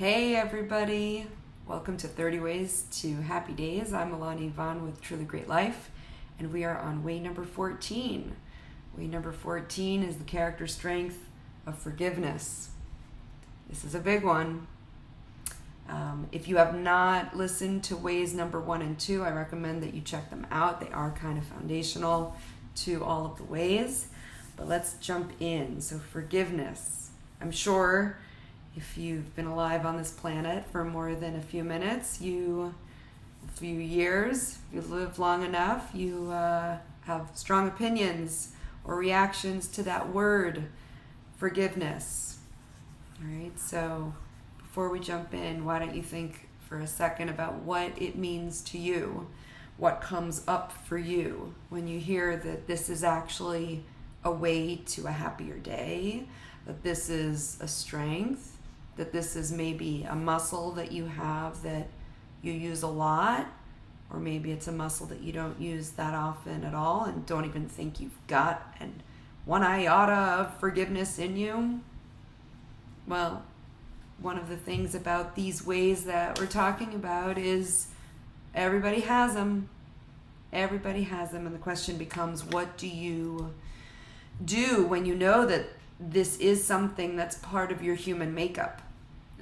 Hey everybody, welcome to 30 Ways to Happy Days. I'm Alani Yvonne with Truly Great Life, and we are on way number 14. Way number 14 is the character strength of forgiveness. This is a big one. If you have not listened to ways number 1 and 2, I recommend that you check them out. They are kind of foundational to all of the ways, but let's jump in. So forgiveness. I'm sure if you've been alive on this planet for more than a few minutes, a few years, you've lived long enough, you have strong opinions or reactions to that word, forgiveness. All right, so before we jump in, why don't you think for a second about what it means to you, what comes up for you when you hear that this is actually a way to a happier day, that this is a strength, that this is maybe a muscle that you have that you use a lot, or maybe it's a muscle that you don't use that often at all and don't even think you've got and one iota of forgiveness in you. Well, one of the things about these ways that we're talking about is everybody has them. Everybody has them, and the question becomes, what do you do when you know that this is something that's part of your human makeup?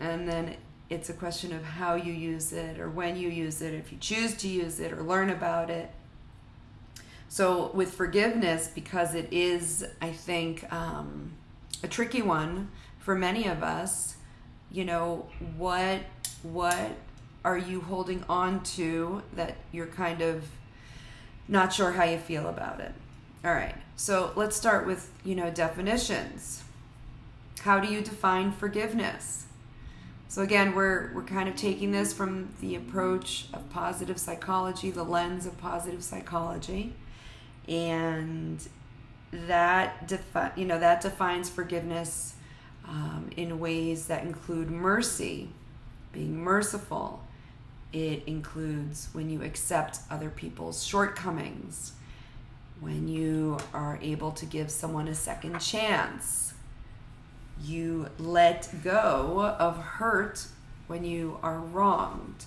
And then it's a question of how you use it or when you use it, if you choose to use it or learn about it. So with forgiveness, because it is, I think, a tricky one for many of us, what are you holding on to that you're kind of not sure how you feel about it? All right, so let's start with, definitions. How do you define forgiveness? So again, we're kind of taking this from the approach of positive psychology, the lens of positive psychology, and that defines forgiveness in ways that include mercy, being merciful. It includes when you accept other people's shortcomings, when you are able to give someone a second chance. You let go of hurt when you are wronged.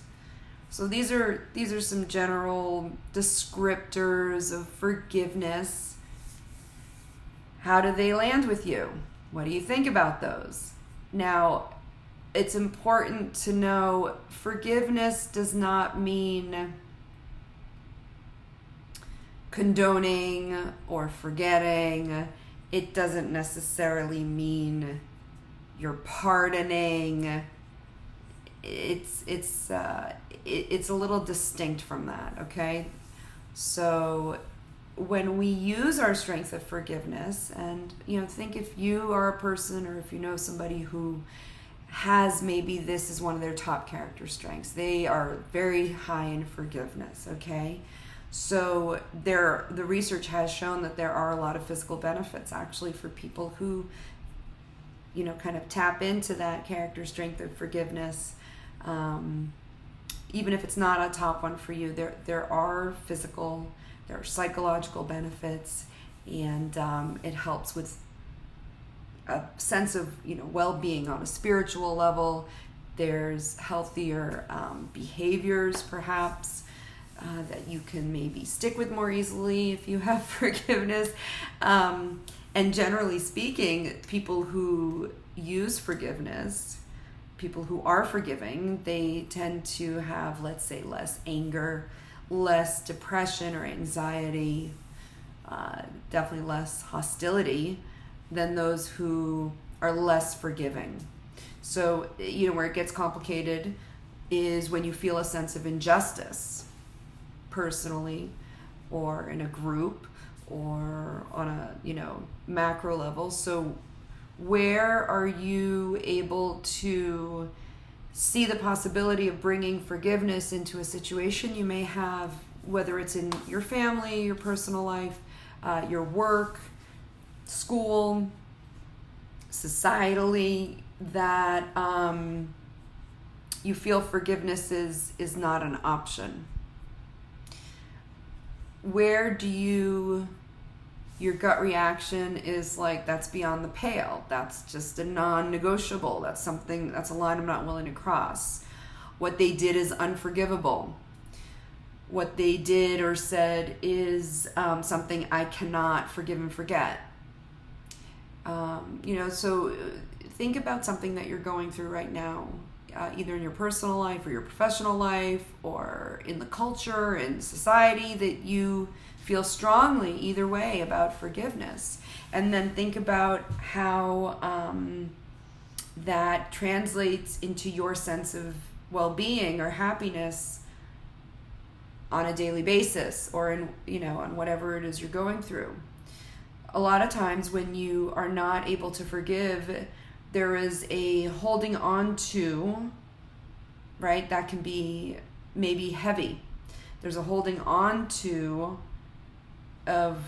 So these are some general descriptors of forgiveness. How do they land with you? What do you think about those? Now, it's important to know forgiveness does not mean condoning or forgetting. It doesn't necessarily mean you're pardoning. It's a little distinct from that, okay? So when we use our strength of forgiveness, and think if you are a person or if you know somebody who has maybe this is one of their top character strengths, they are very high in forgiveness, okay? So the research has shown that there are a lot of physical benefits actually for people who, kind of tap into that character strength of forgiveness. Even if it's not a top one for you, there are psychological benefits, and it helps with a sense of well-being on a spiritual level. There's healthier behaviors perhaps. That you can maybe stick with more easily if you have forgiveness. And generally speaking, people who use forgiveness, people who are forgiving, they tend to have, let's say, less anger, less depression or anxiety, definitely less hostility than those who are less forgiving. So, where it gets complicated is when you feel a sense of injustice, personally or in a group or on a macro level. So where are you able to see the possibility of bringing forgiveness into a situation you may have, whether it's in your family, your personal life, your work, school, societally, that you feel forgiveness is not an option? Where do you your gut reaction is like, that's beyond the pale. That's just a non-negotiable. That's a line I'm not willing to cross. What they did is unforgivable. What they did or said is something I cannot forgive and forget. So think about something that you're going through right now, either in your personal life or your professional life or in the culture and society, that you feel strongly either way about forgiveness. And then think about how that translates into your sense of well-being or happiness on a daily basis, or on whatever it is you're going through. A lot of times when you are not able to forgive, there is a holding on to, right? That can be maybe heavy. There's a holding on to of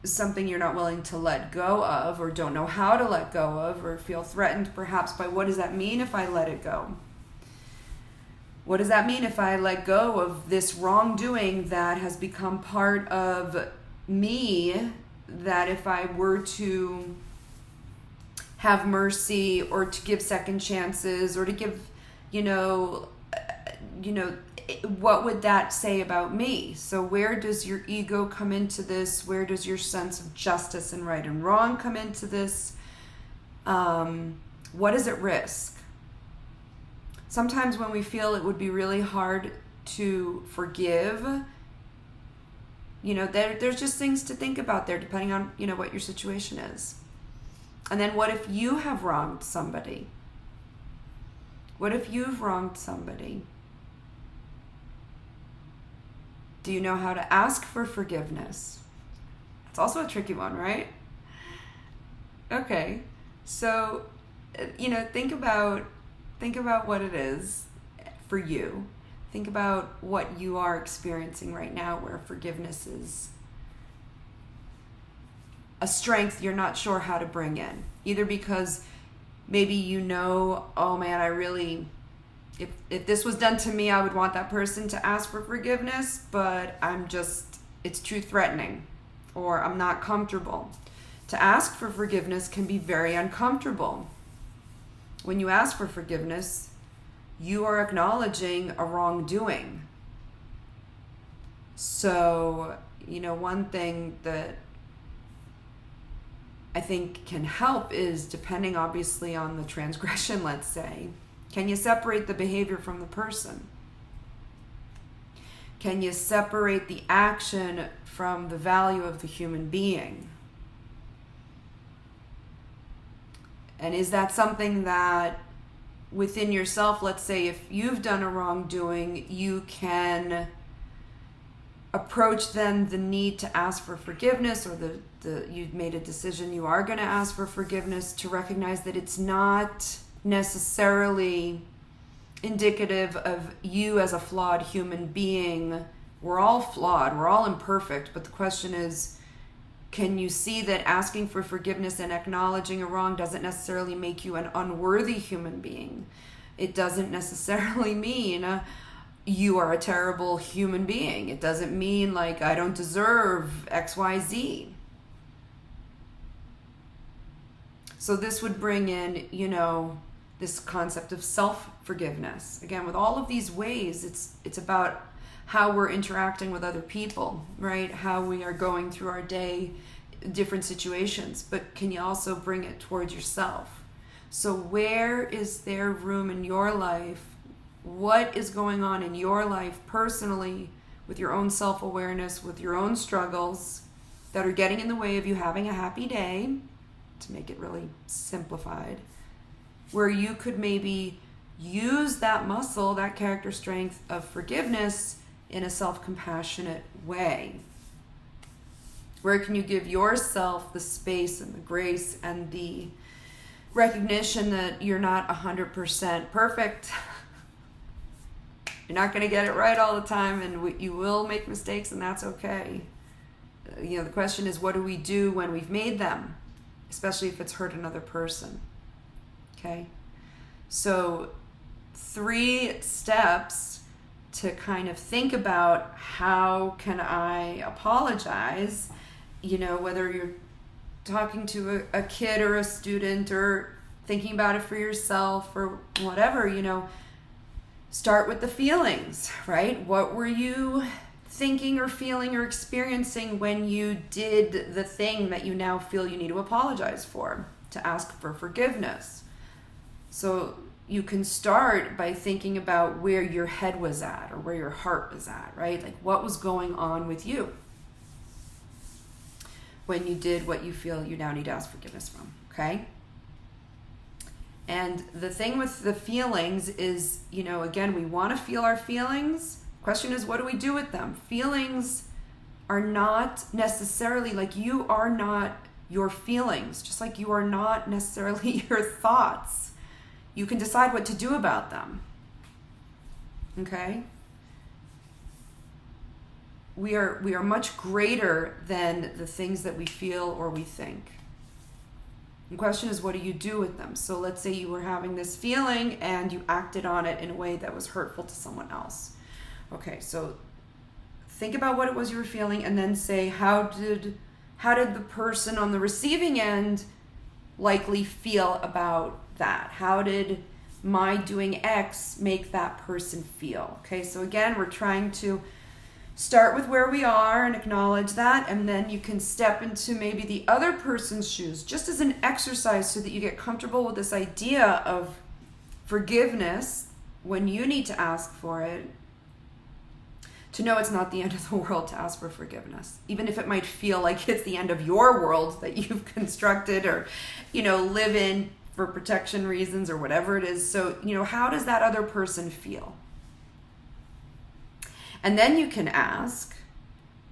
something you're not willing to let go of, or don't know how to let go of, or feel threatened perhaps by, what does that mean if I let it go? What does that mean if I let go of this wrongdoing that has become part of me, that if I were to have mercy or to give second chances or to give, what would that say about me? So where does your ego come into this? Where does your sense of justice and right and wrong come into this? What is at risk? Sometimes when we feel it would be really hard to forgive, there's just things to think about there, depending on, what your situation is. And then what if you have wronged somebody? What if you've wronged somebody? Do you know how to ask for forgiveness? It's also a tricky one, right? Okay, so, think about what it is for you. Think about what you are experiencing right now, where forgiveness is a strength you're not sure how to bring in. Either because maybe oh man, if this was done to me, I would want that person to ask for forgiveness, but it's too threatening, or I'm not comfortable. To ask for forgiveness can be very uncomfortable. When you ask for forgiveness, you are acknowledging a wrongdoing. So, one thing that I think can help is, depending obviously on the transgression, let's say, can you separate the behavior from the person? Can you separate the action from the value of the human being? And is that something that within yourself, let's say if you've done a wrongdoing, you can approach then the need to ask for forgiveness, or you've made a decision you are going to ask for forgiveness, to recognize that it's not necessarily indicative of you as a flawed human being. We're all flawed, we're all imperfect, but the question is, can you see that asking for forgiveness and acknowledging a wrong doesn't necessarily make you an unworthy human being? It doesn't necessarily mean you are a terrible human being. It doesn't mean like I don't deserve XYZ. So this would bring in, this concept of self-forgiveness. Again, with all of these ways, it's about how we're interacting with other people, right? How we are going through our day, different situations, but can you also bring it towards yourself? So where is there room in your life? What is going on in your life personally with your own self-awareness, with your own struggles that are getting in the way of you having a happy day, to make it really simplified, where you could maybe use that muscle, that character strength of forgiveness in a self-compassionate way? Where can you give yourself the space and the grace and the recognition that you're not 100% perfect? You're not going to get it right all the time, and you will make mistakes, and that's okay. The question is, what do we do when we've made them, especially if it's hurt another person? Okay? So 3 steps to kind of think about, how can I apologize whether you're talking to a kid or a student or thinking about it for yourself or whatever, start with the feelings, right? What were you thinking or feeling or experiencing when you did the thing that you now feel you need to apologize for, to ask for forgiveness? So you can start by thinking about where your head was at or where your heart was at, right? Like what was going on with you when you did what you feel you now need to ask forgiveness from, okay? And the thing with the feelings is, again, we want to feel our feelings. Question is, what do we do with them? Feelings are not necessarily, like, you are not your feelings, just like you are not necessarily your thoughts. You can decide what to do about them. Okay? We are much greater than the things that we feel or we think. The question is, what do you do with them? So let's say you were having this feeling and you acted on it in a way that was hurtful to someone else. Okay, so think about what it was you were feeling and then say, how did the person on the receiving end likely feel about that? How did my doing X make that person feel? Okay, so again, we're trying to start with where we are and acknowledge that, and then you can step into maybe the other person's shoes, just as an exercise so that you get comfortable with this idea of forgiveness when you need to ask for it, to know it's not the end of the world to ask for forgiveness, even if it might feel like it's the end of your world that you've constructed or, live in for protection reasons or whatever it is. So, how does that other person feel? And then you can ask,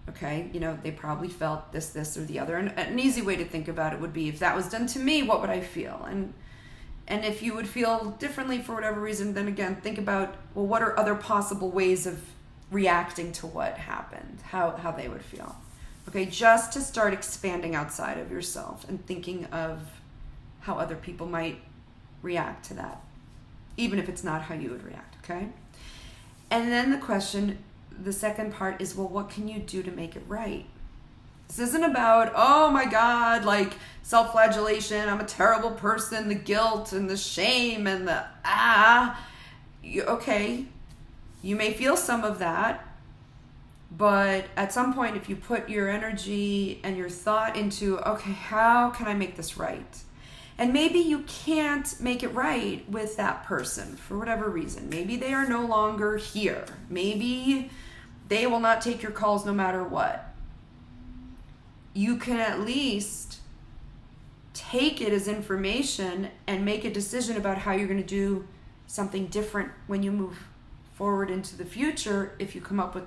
okay, they probably felt this, or the other. And an easy way to think about it would be, if that was done to me, what would I feel? And if you would feel differently for whatever reason, then again, think about, well, what are other possible ways of reacting to what happened, how they would feel. Okay, just to start expanding outside of yourself and thinking of how other people might react to that, even if it's not how you would react, okay? And then the second part is, well, what can you do to make it right? This isn't about, oh my God, like self-flagellation, I'm a terrible person, the guilt and the shame and the okay, you may feel some of that, but at some point, if you put your energy and your thought into, okay, how can I make this right? And maybe you can't make it right with that person for whatever reason. Maybe they are no longer here. Maybe they will not take your calls no matter what. You can at least take it as information and make a decision about how you're going to do something different when you move forward into the future, if you come up with,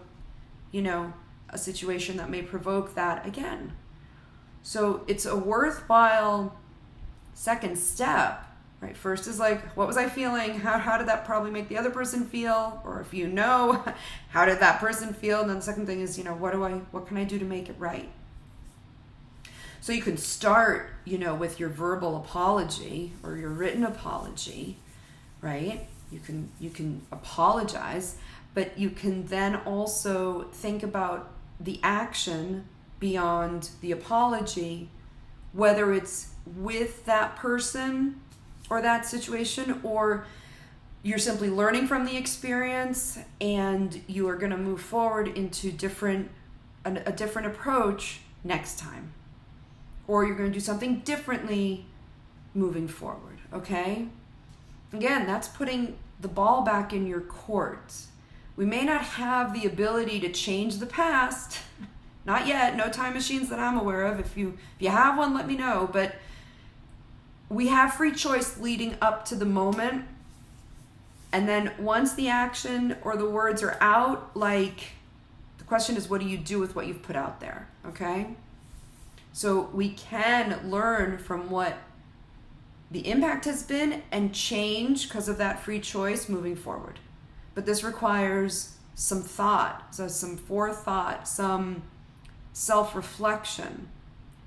a situation that may provoke that again. So it's a worthwhile second step, right? First is like, what was I feeling? How did that probably make the other person feel? Or if how did that person feel? And then the second thing is, what can I do to make it right? So you can start, with your verbal apology or your written apology, right? You can apologize, but you can then also think about the action beyond the apology, whether it's with that person or that situation, or you're simply learning from the experience and you are going to move forward into a different approach next time, or you're going to do something differently moving forward. Okay, again, that's putting the ball back in your court. We may not have the ability to change the past, not yet, no time machines that I'm aware of. If you have one, let me know. But we have free choice leading up to the moment. And then once the action or the words are out, the question is, what do you do with what you've put out there? Okay? So we can learn from what the impact has been and change because of that free choice moving forward. But this requires some thought, so some forethought, some self-reflection,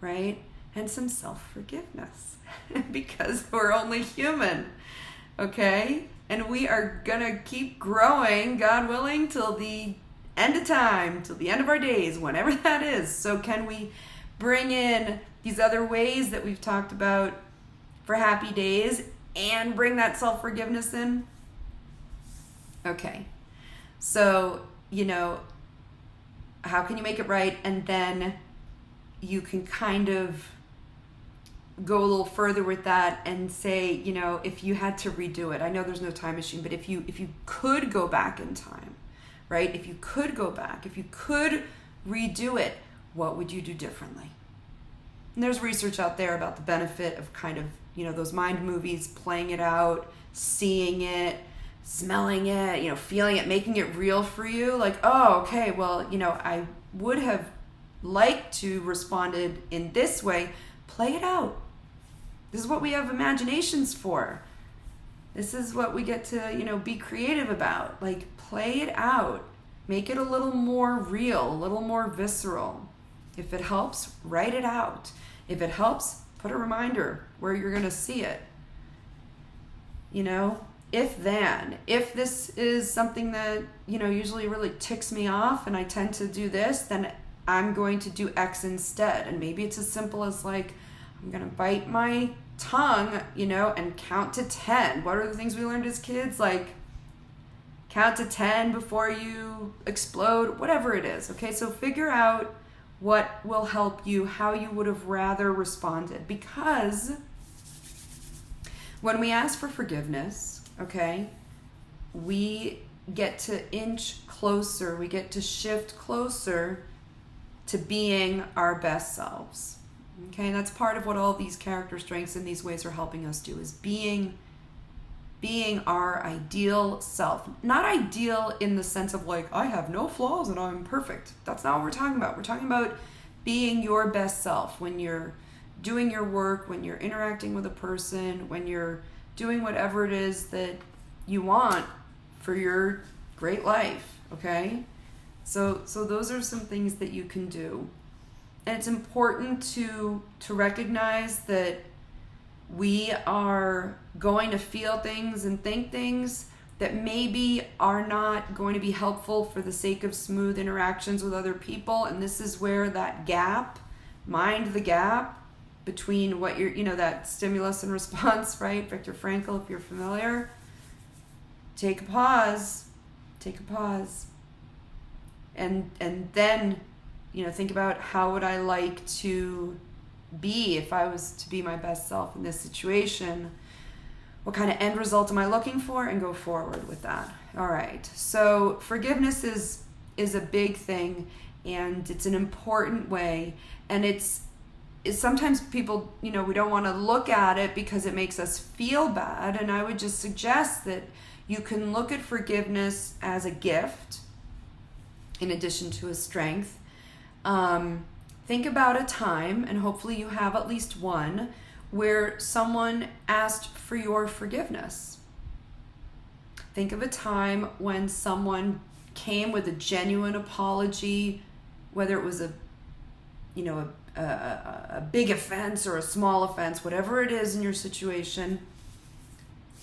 right? And some self-forgiveness because we're only human, okay? And we are gonna keep growing, God willing, till the end of time, till the end of our days, whenever that is. So can we bring in these other ways that we've talked about for happy days and bring that self-forgiveness in? Okay. So, how can you make it right? And then you can kind of go a little further with that and say, if you had to redo it, I know there's no time machine, but if you could go back in time, right? If you could go back, if you could redo it, what would you do differently? And there's research out there about the benefit of kind of, those mind movies, playing it out, seeing it, smelling it, feeling it, making it real for you. Like, oh, okay, well, I would have liked to responded in this way. Play it out. This is what we have imaginations for. This is what we get to, be creative about. Like, play it out. Make it a little more real, a little more visceral. If it helps, write it out. If it helps, put a reminder where you're going to see it. If this is something that, usually really ticks me off and I tend to do this, then I'm going to do X instead. And maybe it's as simple as like, I'm going to bite my tongue, and count to 10. What are the things we learned as kids? Like, count to 10 before you explode, whatever it is. Okay, so figure out what will help you, how you would have rather responded. Because when we ask for forgiveness, okay, we get to inch closer, we get to shift closer to being our best selves. Okay, and that's part of what all these character strengths in these ways are helping us do, is being our ideal self. Not ideal in the sense of like, I have no flaws and I'm perfect. That's not what we're talking about. We're talking about being your best self when you're doing your work, when you're interacting with a person, when you're doing whatever it is that you want for your great life, okay? So those are some things that you can do. And it's important to recognize that we are going to feel things and think things that maybe are not going to be helpful for the sake of smooth interactions with other people. And this is where that gap, mind the gap between what you're, that stimulus and response, right? Viktor Frankl, if you're familiar. Take a pause. And then, think about how would I like to be if I was to be my best self in this situation? What kind of end result am I looking for? And go forward with that. All right. So forgiveness is a big thing, and it's an important way. And it's sometimes people, we don't want to look at it because it makes us feel bad. And I would just suggest that you can look at forgiveness as a gift in addition to a strength. Think about a time, and hopefully you have at least one, where someone asked for your forgiveness. Think of a time when someone came with a genuine apology, whether it was a big offense or a small offense, whatever it is in your situation.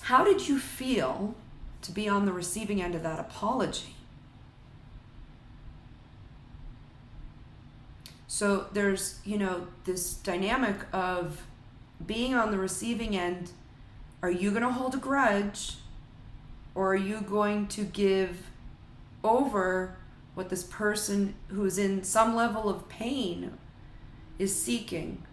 How did you feel to be on the receiving end of that apology? So there's, this dynamic of being on the receiving end. Are you going to hold a grudge, or are you going to give over what this person who's in some level of pain is seeking?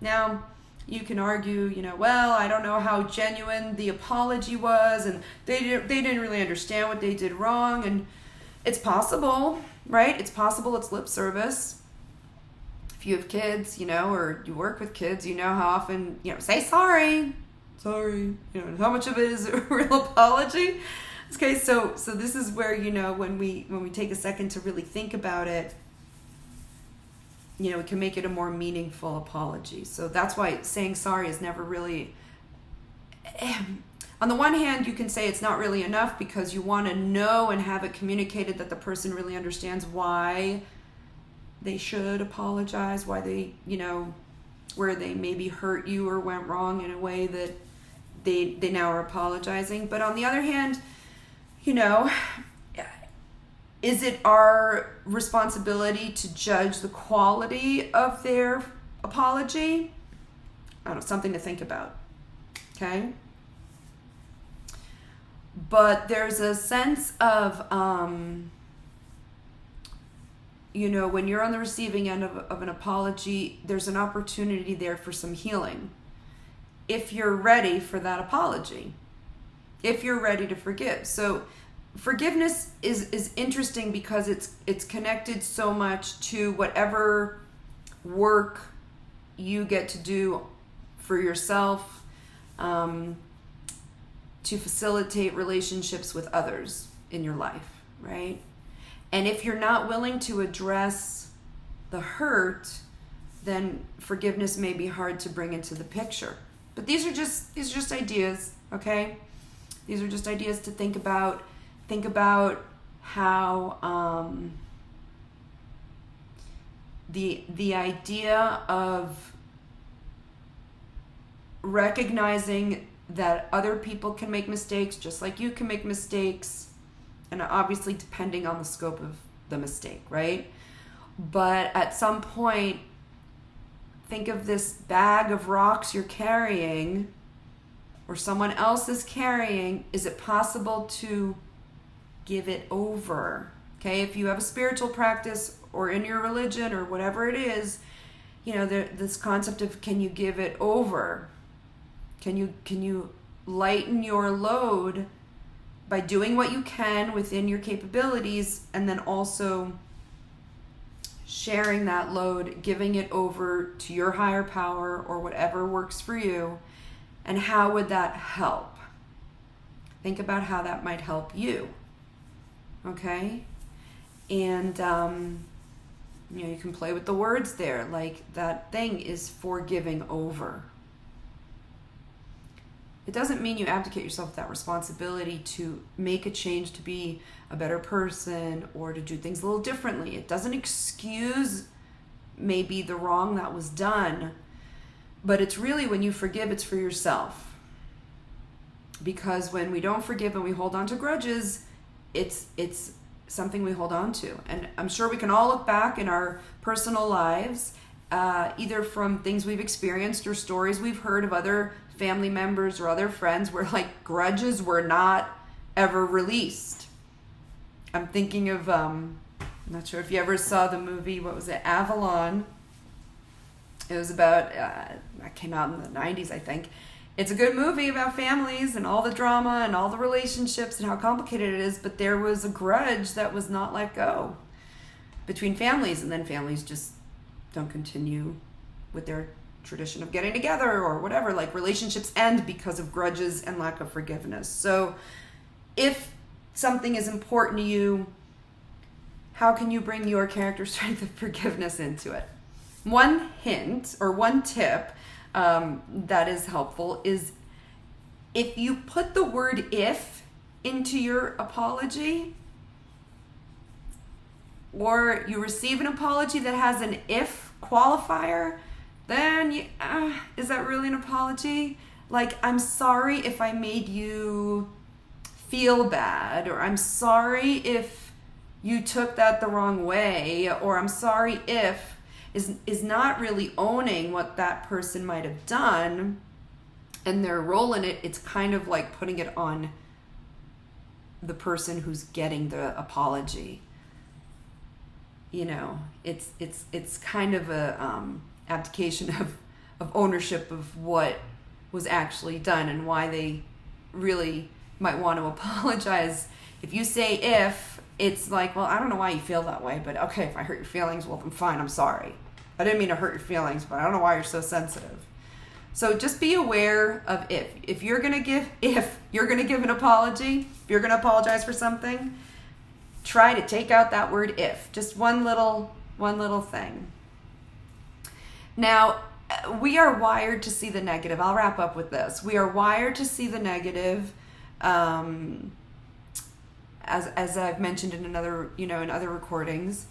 Now, you can argue, well, I don't know how genuine the apology was, and they didn't really understand what they did wrong, and it's possible, right? It's possible it's lip service. If you have kids, or you work with kids, how often, say sorry, how much of it is a real apology? Okay, so this is where, when we take a second to really think about it, we can make it a more meaningful apology. So that's why saying sorry is never really, on the one hand, you can say it's not really enough because you want to know and have it communicated that the person really understands why they should apologize, why they, where they maybe hurt you or went wrong in a way that they now are apologizing. But on the other hand, Is it our responsibility to judge the quality of their apology? I don't know, something to think about. Okay? But there's a sense of, when you're on the receiving end of an apology, there's an opportunity there for some healing. If you're ready for that apology, if you're ready to forgive. So forgiveness is interesting because it's connected so much to whatever work you get to do for yourself, to facilitate relationships with others in your life, right? And if you're not willing to address the hurt, then forgiveness may be hard to bring into the picture. But these are just ideas, okay? These are just ideas to think about. Think about how the idea of recognizing that other people can make mistakes just like you can make mistakes, and obviously depending on the scope of the mistake, right? But at some point, think of this bag of rocks you're carrying or someone else is carrying. Is it possible to give it over? Okay, if you have a spiritual practice or in your religion or whatever it is, this concept of, can you give it over? Can you lighten your load by doing what you can within your capabilities, and then also sharing that load, giving it over to your higher power or whatever works for you? And how would that help? Think about how that might help you. Okay? And you can play with the words there. Like, that thing is forgiving over. It doesn't mean you abdicate yourself of that responsibility to make a change, to be a better person, or to do things a little differently. It doesn't excuse maybe the wrong that was done, but it's really, when you forgive, it's for yourself. Because when we don't forgive and we hold on to grudges, it's something we hold on to. And I'm sure we can all look back in our personal lives, either from things we've experienced or stories we've heard of other family members or other friends where grudges were not ever released. I'm thinking of, I'm not sure if you ever saw the movie, what was it, Avalon? It was about, that came out in the 90s, I think. It's a good movie about families and all the drama and all the relationships and how complicated it is, but there was a grudge that was not let go between families, and then families just don't continue with their tradition of getting together or whatever. Relationships end because of grudges and lack of forgiveness. So if something is important to you, how can you bring your character strength of forgiveness into it? One hint or one tip that is helpful is, if you put the word "if" into your apology, or you receive an apology that has an "if" qualifier, then is that really an apology? I'm sorry if I made you feel bad, or I'm sorry if you took that the wrong way, or I'm sorry if is not really owning what that person might have done and their role in it. It's kind of like putting it on the person who's getting the apology. It's kind of a abdication of ownership of what was actually done and why they really might want to apologize. If you say "if," it's like, well, I don't know why you feel that way, but okay, if I hurt your feelings, well, then fine, I'm sorry. I didn't mean to hurt your feelings, but I don't know why you're so sensitive. So just be aware of if. If you're gonna give an apology, if you're gonna apologize for something, try to take out that word "if." Just one little thing. Now, we are wired to see the negative. I'll wrap up with this. We are wired to see the negative, as I've mentioned in in other recordings.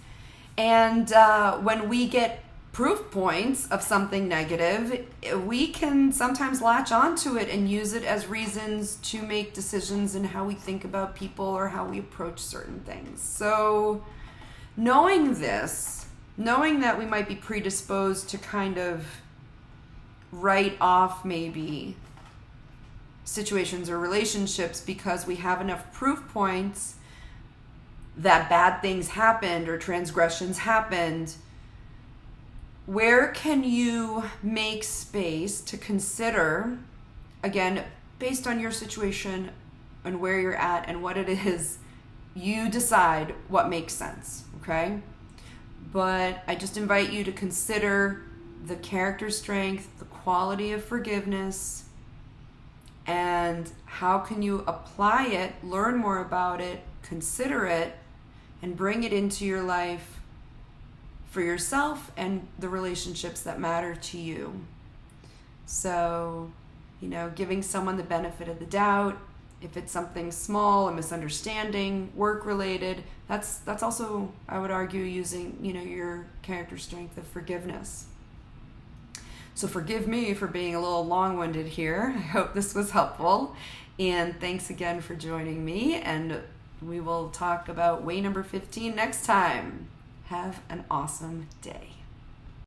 And when we get proof points of something negative, we can sometimes latch onto it and use it as reasons to make decisions in how we think about people or how we approach certain things. So knowing this, knowing that we might be predisposed to kind of write off maybe situations or relationships because we have enough proof points that bad things happened or transgressions happened, where can you make space to consider, again, based on your situation and where you're at and what it is, you decide what makes sense, okay? But I just invite you to consider the character strength, the quality of forgiveness, and how can you apply it, learn more about it, consider it, and bring it into your life for yourself and the relationships that matter to you. So, giving someone the benefit of the doubt, if it's something small, a misunderstanding, work-related, that's also, I would argue, using, your character strength of forgiveness. So forgive me for being a little long-winded here. I hope this was helpful. And thanks again for joining me. And we will talk about way number 15 next time. Have an awesome day.